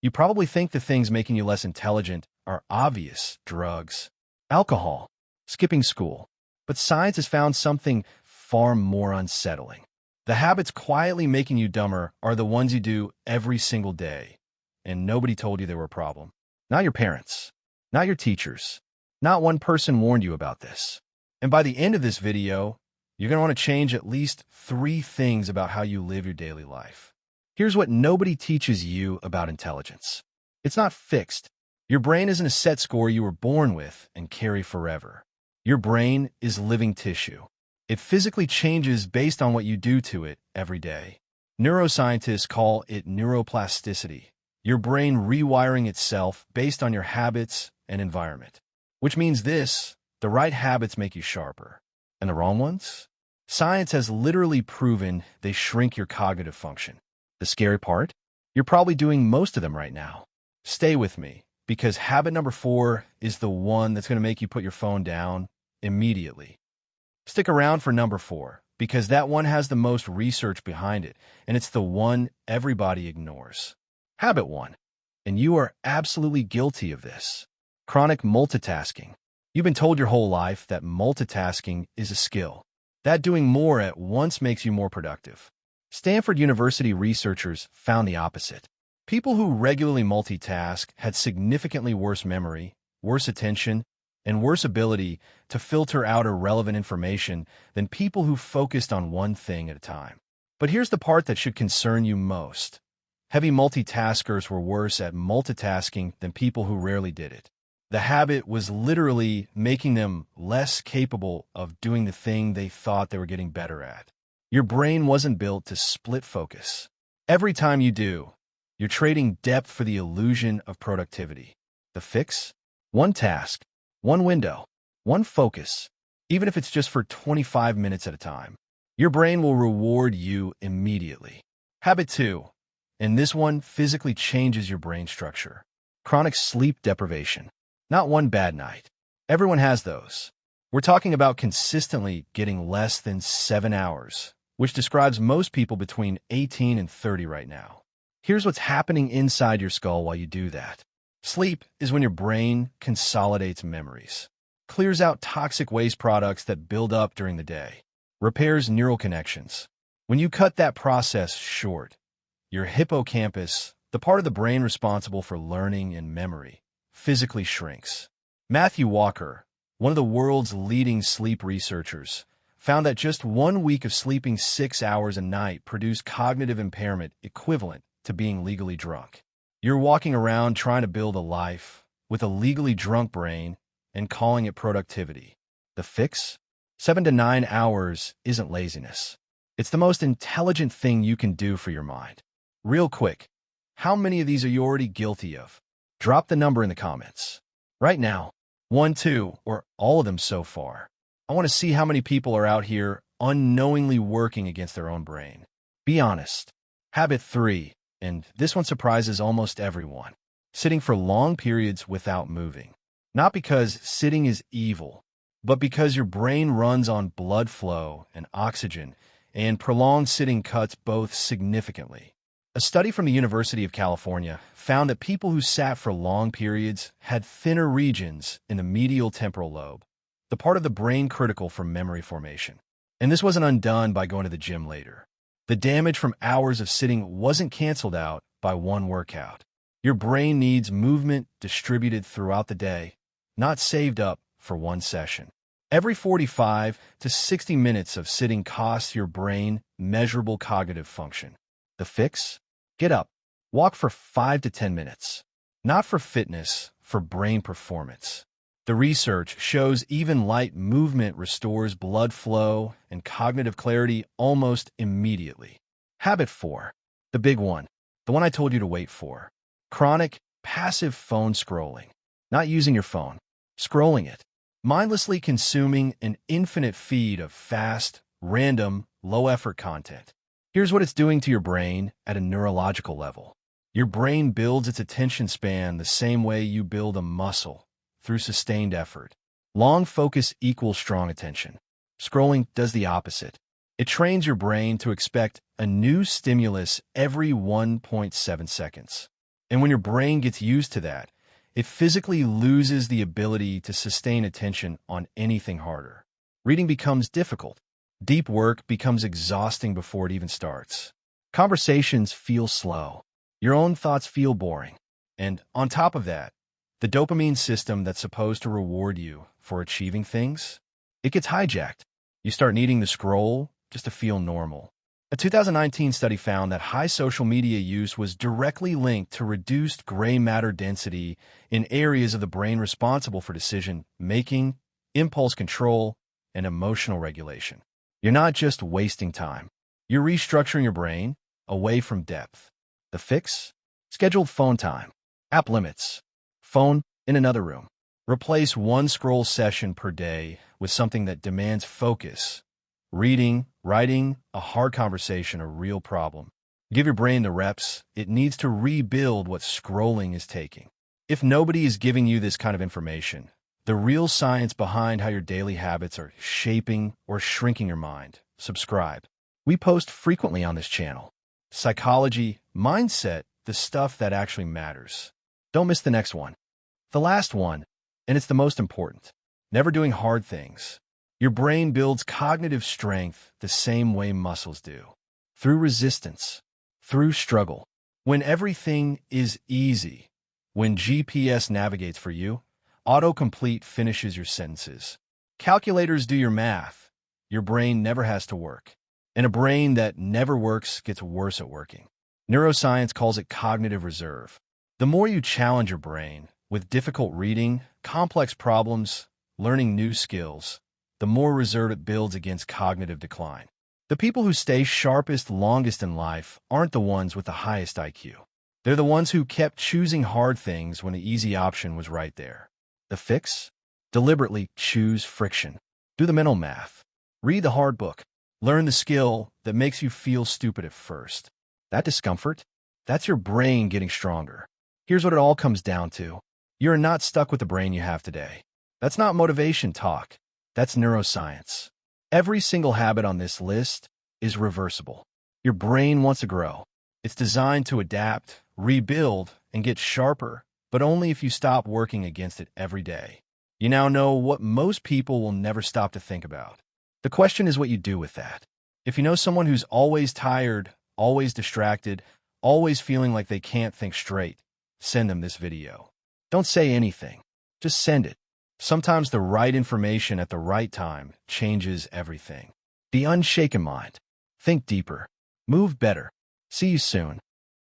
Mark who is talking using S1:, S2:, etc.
S1: You probably think the things making you less intelligent are obvious: drugs, alcohol, skipping school. But science has found something far more unsettling. The habits quietly making you dumber are the ones you do every single day, and nobody told you they were a problem. Not your parents, not your teachers, not one person warned you about this. And by the end of this video, you're going to want to change at least 3 things about how you live your daily life. Here's what nobody teaches you about intelligence. It's not fixed. Your brain isn't a set score you were born with and carry forever. Your brain is living tissue. It physically changes based on what you do to it every day. Neuroscientists call it neuroplasticity, your brain rewiring itself based on your habits and environment. Which means this: the right habits make you sharper, and the wrong ones? Science has literally proven they shrink your cognitive function. The scary part? You're probably doing most of them right now. Stay with me, because habit number 4 is the one that's going to make you put your phone down immediately. Stick around for number 4, because that one has the most research behind it, and it's the one everybody ignores. Habit 1, and you are absolutely guilty of this: chronic multitasking. You've been told your whole life that multitasking is a skill, that doing more at once makes you more productive. Stanford University researchers found the opposite. People who regularly multitask had significantly worse memory, worse attention, and worse ability to filter out irrelevant information than people who focused on one thing at a time. But here's the part that should concern you most. Heavy multitaskers were worse at multitasking than people who rarely did it. The habit was literally making them less capable of doing the thing they thought they were getting better at. Your brain wasn't built to split focus. Every time you do, you're trading depth for the illusion of productivity. The fix? One task, one window, one focus, even if it's just for 25 minutes at a time. Your brain will reward you immediately. Habit 2, and this one physically changes your brain structure: chronic sleep deprivation. Not one bad night. Everyone has those. We're talking about consistently getting less than 7 hours, which describes most people between 18 and 30 right now. Here's what's happening inside your skull while you do that. Sleep is when your brain consolidates memories, clears out toxic waste products that build up during the day, repairs neural connections. When you cut that process short, your hippocampus, the part of the brain responsible for learning and memory, physically shrinks. Matthew Walker, one of the world's leading sleep researchers, found that just 1 week of sleeping 6 hours a night produced cognitive impairment equivalent to being legally drunk. You're walking around trying to build a life with a legally drunk brain and calling it productivity. The fix? 7 to 9 hours isn't laziness. It's the most intelligent thing you can do for your mind. Real quick, how many of these are you already guilty of? Drop the number in the comments. Right now, 1, 2, or all of them so far. I want to see how many people are out here unknowingly working against their own brain. Be honest. Habit 3, and this one surprises almost everyone: sitting for long periods without moving. Not because sitting is evil, but because your brain runs on blood flow and oxygen, and prolonged sitting cuts both significantly. A study from the University of California found that people who sat for long periods had thinner regions in the medial temporal lobe, the part of the brain critical for memory formation. And this wasn't undone by going to the gym later. The damage from hours of sitting wasn't canceled out by one workout. Your brain needs movement distributed throughout the day, not saved up for one session. Every 45 to 60 minutes of sitting costs your brain measurable cognitive function. The fix? Get up. Walk for 5 to 10 minutes. Not for fitness, for brain performance. The research shows even light movement restores blood flow and cognitive clarity almost immediately. Habit 4, the big one, the one I told you to wait for: chronic, passive phone scrolling. Not using your phone, scrolling it. Mindlessly consuming an infinite feed of fast, random, low-effort content. Here's what it's doing to your brain at a neurological level. Your brain builds its attention span the same way you build a muscle, through sustained effort. Long focus equals strong attention. Scrolling does the opposite. It trains your brain to expect a new stimulus every 1.7 seconds. And when your brain gets used to that, it physically loses the ability to sustain attention on anything harder. Reading becomes difficult. Deep work becomes exhausting before it even starts. Conversations feel slow. Your own thoughts feel boring. And on top of that, the dopamine system that's supposed to reward you for achieving things, it gets hijacked. You start needing to scroll just to feel normal. A 2019 study found that high social media use was directly linked to reduced gray matter density in areas of the brain responsible for decision-making, impulse control, and emotional regulation. You're not just wasting time. You're restructuring your brain away from depth. The fix? Scheduled phone time. App limits. Phone in another room. Replace one scroll session per day with something that demands focus. Reading, writing, a hard conversation, a real problem. Give your brain the reps. It needs to rebuild what scrolling is taking. If nobody is giving you this kind of information, the real science behind how your daily habits are shaping or shrinking your mind, subscribe. We post frequently on this channel. Psychology, mindset, the stuff that actually matters. Don't miss the next one. The last one, and it's the most important. Never doing hard things. Your brain builds cognitive strength the same way muscles do. Through resistance. Through struggle. When everything is easy. When GPS navigates for you, autocomplete finishes your sentences. Calculators do your math. Your brain never has to work. And a brain that never works gets worse at working. Neuroscience calls it cognitive reserve. The more you challenge your brain with difficult reading, complex problems, learning new skills, the more reserve it builds against cognitive decline. The people who stay sharpest longest in life aren't the ones with the highest IQ. They're the ones who kept choosing hard things when the easy option was right there. The fix? Deliberately choose friction. Do the mental math. Read the hard book. Learn the skill that makes you feel stupid at first. That discomfort? That's your brain getting stronger. Here's what it all comes down to. You're not stuck with the brain you have today. That's not motivation talk. That's neuroscience. Every single habit on this list is reversible. Your brain wants to grow. It's designed to adapt, rebuild, and get sharper, but only if you stop working against it every day. You now know what most people will never stop to think about. The question is what you do with that. If you know someone who's always tired, always distracted, always feeling like they can't think straight, send them this video. Don't say anything. Just send it. Sometimes the right information at the right time changes everything. The unshaken mind. Think deeper. Move better. See you soon.